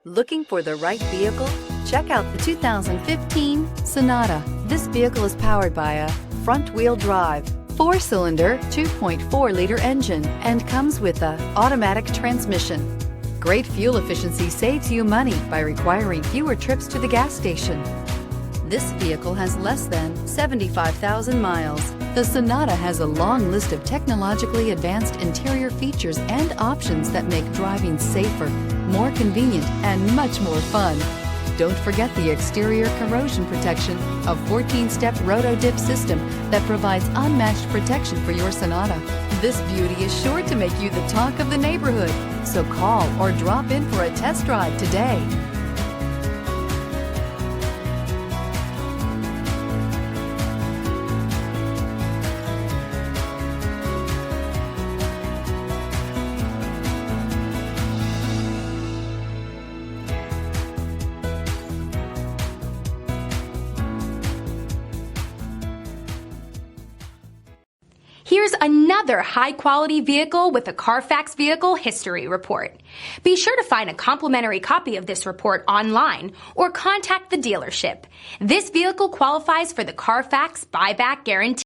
Looking for the right vehicle? Check out the 2015 Sonata. This vehicle is powered by a front-wheel drive, 4-cylinder, 2.4-liter engine, and comes with a automatic transmission. Great fuel efficiency saves you money by requiring fewer trips to the gas station. This vehicle has less than 75,000 miles. The Sonata has a long list of technologically advanced interior features and options that make driving safer, more convenient, and much more fun. Don't forget the exterior corrosion protection, a 14-step roto-dip system that provides unmatched protection for your Sonata. This beauty is sure to make you the talk of the neighborhood, so call or drop in for a test drive today. Here's another high-quality vehicle with a Carfax Vehicle History Report. Be sure to find a complimentary copy of this report online or contact the dealership. This vehicle qualifies for the Carfax Buyback Guarantee.